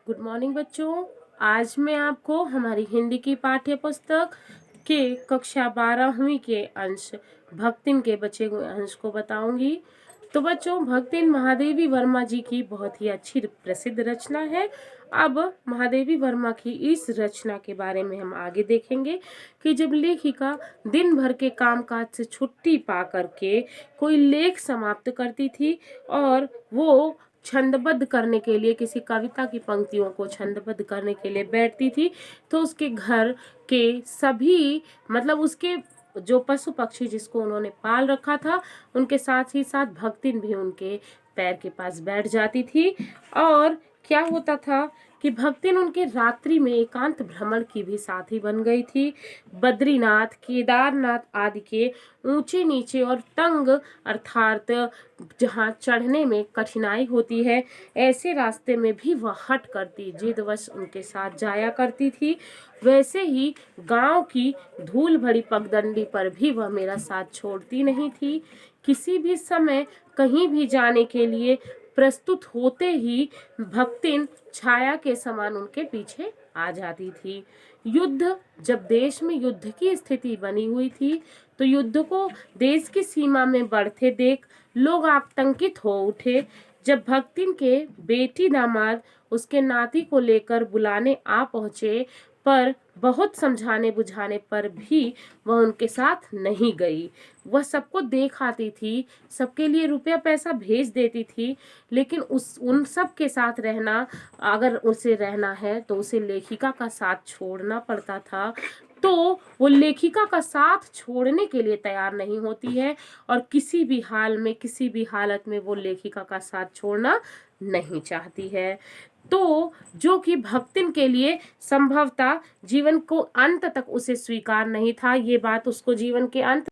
Good morning बच्चों। आज मैं आपको हमारी हिंदी की पाठ्य पुस्तक के कक्षा 12वीं के अंश भक्तिन के बचे हुए अंश को बताऊंगी। तो बच्चों, भक्तिन महादेवी वर्मा जी की बहुत ही अच्छी प्रसिद्ध रचना है। अब महादेवी वर्मा की इस रचना के बारे में हम आगे देखेंगे कि जब लेखिका दिन भर के कामकाज से छुट्टी पा करके कोई लेख समाप्त करती थी और वो छंदबद्ध करने के लिए किसी कविता की पंक्तियों को छंदबद्ध करने के लिए बैठती थी, तो उसके घर के सभी मतलब उसके जो पशु पक्षी जिसको उन्होंने पाल रखा था उनके साथ ही साथ भक्तिन भी उनके पैर के पास बैठ जाती थी। और क्या होता था कि भक्तिन उनके रात्रि में एकांत भ्रमण की भी साथी बन गई थी। बद्रीनाथ, केदारनाथ आदि के ऊंचे नीचे और तंग अर्थात जहाँ चढ़ने में कठिनाई होती है, ऐसे रास्ते में भी वह हट करती जिदवश उनके साथ जाया करती थी। वैसे ही गांव की धूल भरी पगडंडी पर भी वह मेरा साथ छोड़ती नहीं थी। किसी भी समय कहीं भी जाने के लिए प्रस्तुत होते ही भक्तिन छाया के समान उनके पीछे आ जाती थी। युद्ध, जब देश में युद्ध की स्थिति बनी हुई थी तो युद्ध को देश की सीमा में बढ़ते देख लोग आतंकित हो उठे। जब भक्तिन के बेटी दामाद उसके नाती को लेकर बुलाने आ पहुंचे, पर बहुत समझाने बुझाने पर भी वह उनके साथ नहीं गई। वह सबको देख आती थी, सबके लिए रुपया पैसा भेज देती थी, लेकिन उन सब के साथ रहना, अगर उसे रहना है तो उसे लेखिका का साथ छोड़ना पड़ता था। तो वो लेखिका का साथ छोड़ने के लिए तैयार नहीं होती है और किसी भी हाल में किसी भी हालत में वो लेखिका का साथ छोड़ना नहीं चाहती है। तो जो कि भक्तिन के लिए संभवतः जीवन को अंत तक उसे स्वीकार नहीं था। ये बात उसको जीवन के अंत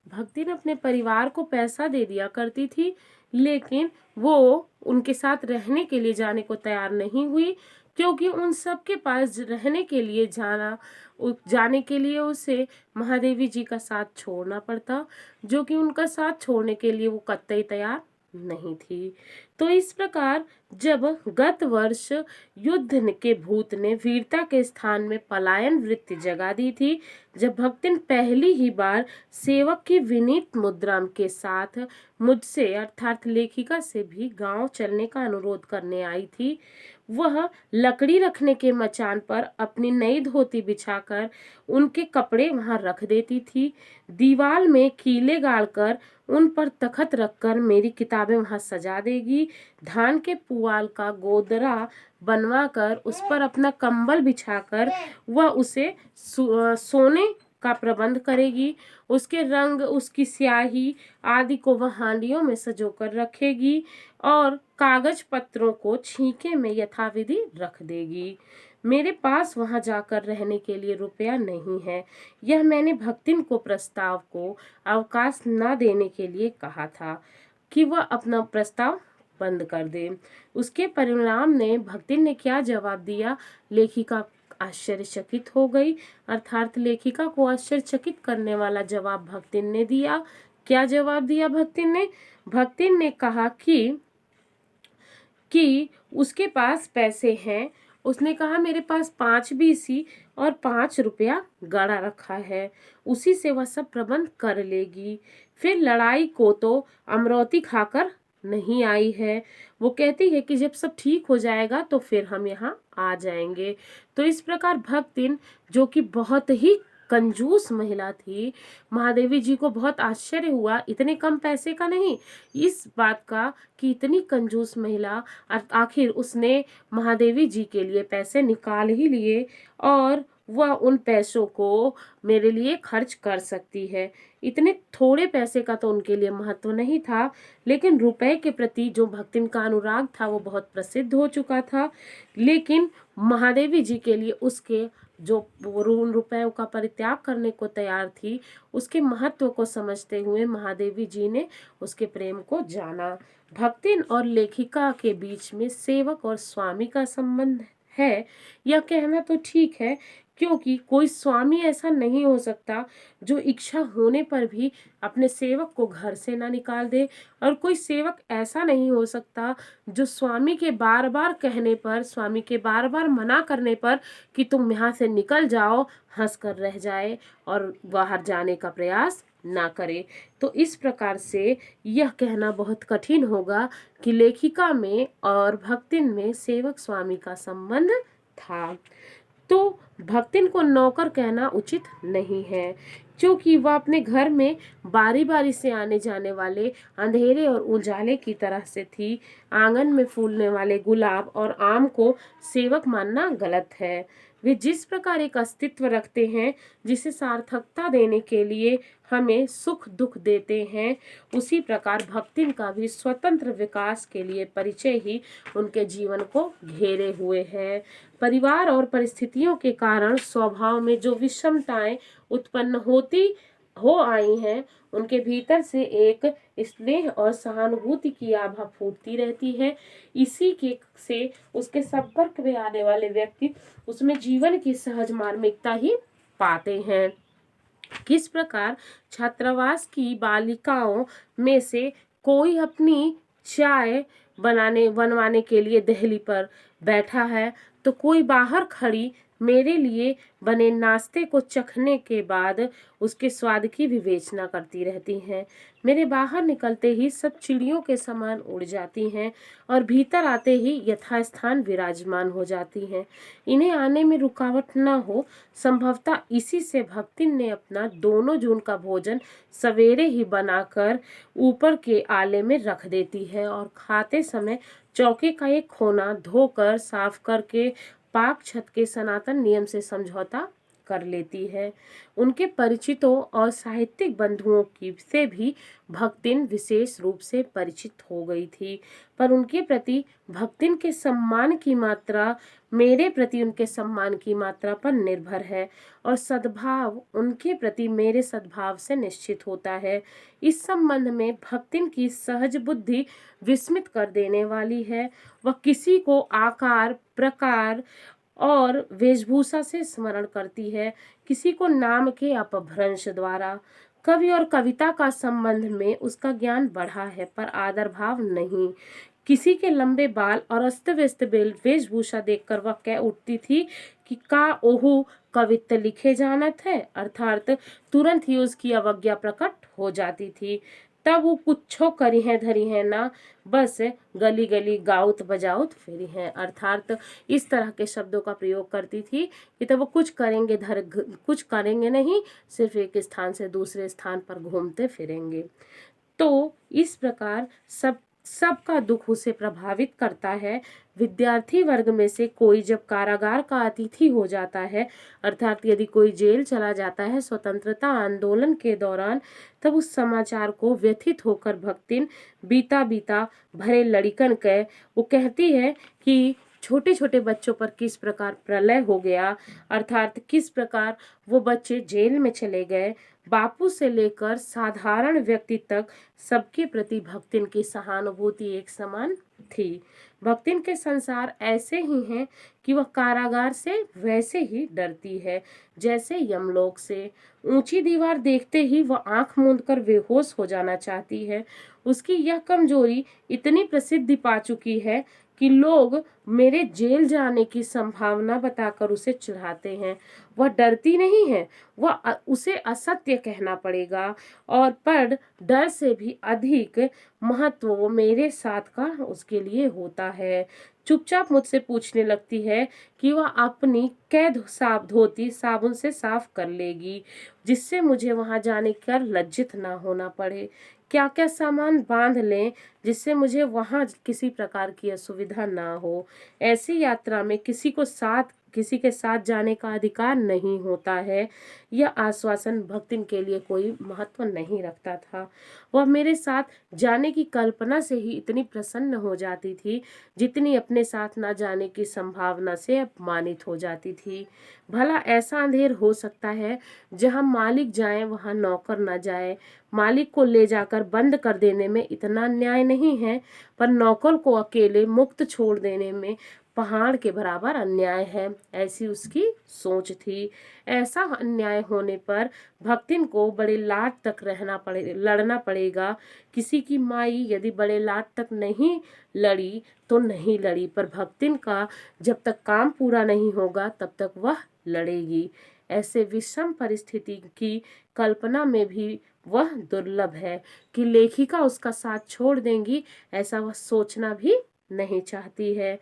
भक्तिन अपने परिवार को पैसा दे दिया करती थी, लेकिन वो उनके साथ रहने के लिए जाने को तैयार नहीं हुई, क्योंकि उन सब के पास रहने के लिए जाने के लिए उसे महादेवी जी का साथ छोड़ना पड़ता, जो कि उनका साथ छोड़ने के लिए वो कतई तैयार नहीं थी। तो इस प्रकार जब गत वर्ष युद्ध के भूत ने वीरता के स्थान में पलायन वृत्ति जगा दी थी, जब भक्तिन पहली ही बार सेवक की विनीत मुद्रा के साथ मुझसे अर्थात लेखिका से भी गांव चलने का अनुरोध करने आई थी, वह लकड़ी रखने के मचान पर अपनी नई धोती बिछाकर उनके कपड़े वहां रख देती थी। दीवार में कीले गाड़कर उन पर तखत रखकर मेरी किताबें वहां सजा देगी। धान के पुआल का गोदरा बनवाकर उस पर अपना कंबल बिछाकर वह उसे सोने का प्रबंध करेगी। उसके रंग, उसकी स्याही आदि को वह हांडियों में सजोकर रखेगी और कागज पत्रों को छींके में यथाविधि रख देगी। मेरे पास वहां जाकर रहने के लिए रुपया नहीं है। यह मैंने भक्तिन को प्रस्ताव को अवकाश न देने के लिए कहा था कि वह अपना प्रस्ताव बंद कर दे। उसके परिणाम ने भक्तिन ने क्या जवाब दिया, लेखिका आश्चर्यचकित हो गई। अर्थात लेखिका को आश्चर्यचकित करने वाला जवाब भक्तिन ने दिया। क्या जवाब दिया भक्तिन ने? भक्तिन ने कहा कि उसके पास पैसे हैं। उसने कहा मेरे पास 5 बीसी और 5 रुपया गड़ा रखा है, उसी से वह सब प्रबंध कर लेगी। फिर लड़ाई को तो अमरौती खाकर नहीं आई है। वो कहती है कि जब सब ठीक हो जाएगा तो फिर हम यहाँ आ जाएंगे। तो इस प्रकार भक्तिन, जो कि बहुत ही कंजूस महिला थी, महादेवी जी को बहुत आश्चर्य हुआ, इतने कम पैसे का नहीं, इस बात का कि इतनी कंजूस महिला आखिर उसने महादेवी जी के लिए पैसे निकाल ही लिए और वह उन पैसों को मेरे लिए खर्च कर सकती है। इतने थोड़े पैसे का तो उनके लिए महत्व नहीं था, लेकिन रुपए के प्रति जो भक्तिन का अनुराग था वो बहुत प्रसिद्ध हो चुका था। लेकिन महादेवी जी के लिए उसके जो उन रुपयों का परित्याग करने को तैयार थी, उसके महत्व को समझते हुए महादेवी जी ने उसके प्रेम को जाना। भक्तिन और लेखिका के बीच में सेवक और स्वामी का संबंध है, यह कहना तो ठीक है, क्योंकि कोई स्वामी ऐसा नहीं हो सकता जो इच्छा होने पर भी अपने सेवक को घर से ना निकाल दे, और कोई सेवक ऐसा नहीं हो सकता जो स्वामी के बार बार कहने पर, स्वामी के बार बार मना करने पर कि तुम यहाँ से निकल जाओ, हंस कर रह जाए और बाहर जाने का प्रयास ना करे। तो इस प्रकार से यह कहना बहुत कठिन होगा कि लेखिका में और भक्तिन में सेवक स्वामी का संबंध था। तो भक्तिन को नौकर कहना उचित नहीं है, क्योंकि वह अपने घर में बारी बारी से आने जाने वाले अंधेरे और उजाले की तरह से थी। आंगन में फूलने वाले गुलाब और आम को सेवक मानना गलत है। वे जिस प्रकार एक अस्तित्व रखते हैं, जिसे सार्थकता देने के लिए हमें सुख दुख देते हैं, उसी प्रकार भक्तिन का भी स्वतंत्र विकास के लिए परिचय ही उनके जीवन को घेरे हुए है। परिवार और परिस्थितियों के कारण स्वभाव में जो विषमताएं उत्पन्न हो आई हैं, उनके भीतर से एक स्नेह और सहानुभूति की आभा फूटती रहती है। इसी के से उसके संपर्क में आने वाले व्यक्ति उसमें जीवन की सहज मार्मिकता ही पाते हैं। किस प्रकार छात्रावास की बालिकाओं में से कोई अपनी चाय बनवाने के लिए दहली पर बैठा है, तो कोई बाहर खड़ी मेरे लिए बने नाश्ते को चखने के बाद उसके स्वाद की विवेचना करती रहती हैं। मेरे बाहर निकलते ही सब चिड़ियों के समान उड़ जाती हैं और भीतर आते ही यथास्थान विराजमान हो जाती हैं। इन्हें आने में रुकावट न हो, संभवतः इसी से भक्तिन ने अपना 2 जून का भोजन सवेरे ही बनाकर ऊपर के आले में रख देती है और खाते समय चौके का एक कोना धोकर साफ करके पाक छत के सनातन नियम से समझौता कर लेती है। उनके परिचितों और साहित्यिक बंधुओं की से भी भक्तिन विशेष रूप से परिचित हो गई थी, पर उनके प्रति भक्तिन के सम्मान की मात्रा मेरे प्रति उनके सम्मान की मात्रा पर निर्भर है, और सद्भाव उनके प्रति मेरे सद्भाव से निश्चित होता है। इस संबंध में भक्तिन की सहज बुद्धि विस्मित कर देने वाली है। वह किसी को आकार, प्रकार और वेशभूषा से स्मरण करती है, किसी को नाम के अपभ्रंश द्वारा। कवि और कविता का संबंध में उसका ज्ञान बढ़ा है, पर आदर भाव नहीं। किसी के लंबे बाल और अस्त व्यस्त वेशभूषा देखकर वह कह उठती थी कि का ओहू कवित्त लिखे जानत है, अर्थात तुरंत ही उसकी अवज्ञा प्रकट हो जाती थी। तब वो कुछो करी है धरी है ना, बस गली गली गाउत बजाउत फिरी है, अर्थात इस तरह के शब्दों का प्रयोग करती थी कि तब वो कुछ करेंगे नहीं, सिर्फ एक स्थान से दूसरे स्थान पर घूमते फिरेंगे। तो इस प्रकार सबका दुख उसे प्रभावित करता है। विद्यार्थी वर्ग में से कोई जब कारागार का अतिथि हो जाता है, अर्थात यदि कोई जेल चला जाता है स्वतंत्रता आंदोलन के दौरान, तब उस समाचार को व्यथित होकर भक्तिन बीता बीता भरे लड़िकन कह वो कहती है कि छोटे छोटे बच्चों पर किस प्रकार प्रलय हो गया, अर्थात किस प्रकार वो बच्चे जेल में चले गए। बापू से लेकर साधारण व्यक्ति तक सबके प्रति भक्तिन की सहानुभूति एक समान थी। भक्तिन के संसार ऐसे ही हैं कि वह कारागार से वैसे ही डरती है जैसे यमलोक से। ऊंची दीवार देखते ही वह आंख मूंदकर बेहोश हो जाना चाहती है। उसकी यह कमजोरी इतनी प्रसिद्धि पा चुकी है कि लोग मेरे जेल जाने की संभावना बताकर उसे चिढ़ाते हैं। वह डरती नहीं है, वह उसे असत्य कहना पड़ेगा, और पर डर से भी अधिक महत्व वो मेरे साथ का उसके लिए होता है। चुपचाप मुझसे पूछने लगती है कि वह अपनी कैद धोती साबुन से साफ कर लेगी, जिससे मुझे वहां जाने का लज्जित ना होना पड़े। क्या क्या सामान बांध लें जिससे मुझे वहां किसी प्रकार की असुविधा ना हो। ऐसी यात्रा में किसी के साथ जाने का अधिकार नहीं होता है। यह आश्वासन भक्तिन के लिए कोई महत्व नहीं रखता था। वह मेरे साथ जाने की कल्पना से ही इतनी प्रसन्न हो जाती थी जितनी अपने साथ ना जाने की संभावना से अपमानित हो जाती थी। भला ऐसा अंधेर हो सकता है जहां मालिक जाए वहां नौकर ना जाए। मालिक को ले जाकर बंद कर देने में इतना न्याय नहीं है, पर नौकर को अकेले मुक्त छोड़ देने में पहाड़ के बराबर अन्याय है, ऐसी उसकी सोच थी। ऐसा अन्याय होने पर भक्तिन को बड़े लाट तक लड़ना पड़ेगा। किसी की माई यदि बड़े लाट तक नहीं लड़ी तो नहीं लड़ी, पर भक्तिन का जब तक काम पूरा नहीं होगा तब तक वह लड़ेगी। ऐसे विषम परिस्थिति की कल्पना में भी वह दुर्लभ है कि लेखिका उसका साथ छोड़ देंगी, ऐसा वह सोचना भी नहीं चाहती है।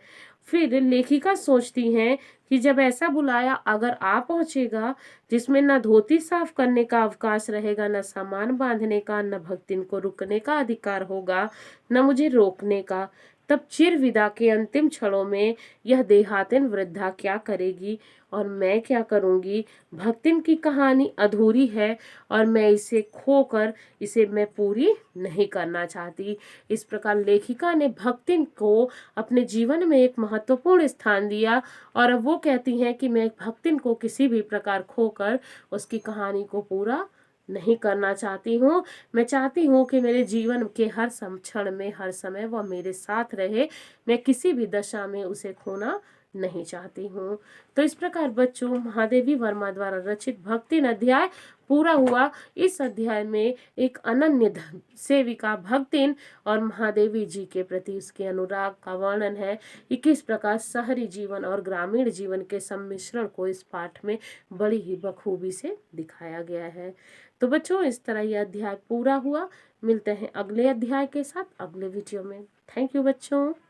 फिर लेखिका सोचती है कि जब ऐसा बुलाया अगर आ पहुंचेगा जिसमें न धोती साफ करने का अवकाश रहेगा, न सामान बांधने का, न भक्तिन को रुकने का अधिकार होगा, न मुझे रोकने का, तब चिर विदा के अंतिम क्षणों में यह देहातिन वृद्धा क्या करेगी और मैं क्या करूंगी। भक्तिन की कहानी अधूरी है और मैं इसे खोकर इसे मैं पूरी नहीं करना चाहती। इस प्रकार लेखिका ने भक्तिन को अपने जीवन में एक महत्वपूर्ण स्थान दिया और अब वो कहती हैं कि मैं भक्तिन को किसी भी प्रकार खोकर उसकी कहानी को पूरा नहीं करना चाहती हूँ। मैं चाहती हूँ कि मेरे जीवन के हर क्षण में, हर समय वह मेरे साथ रहे। मैं किसी भी दशा में उसे खोना नहीं चाहती हूँ। तो इस प्रकार बच्चों, महादेवी वर्मा द्वारा रचित भक्तिन अध्याय पूरा हुआ। इस अध्याय में एक अनन्य सेविका भक्तिन और महादेवी जी के प्रति उसके अनुराग का वर्णन है कि किस प्रकार शहरी जीवन और ग्रामीण जीवन के सम्मिश्रण को इस पाठ में बड़ी ही बखूबी से दिखाया गया है। तो बच्चों, इस तरह यह अध्याय पूरा हुआ। मिलते हैं अगले अध्याय के साथ अगले वीडियो में। थैंक यू बच्चों।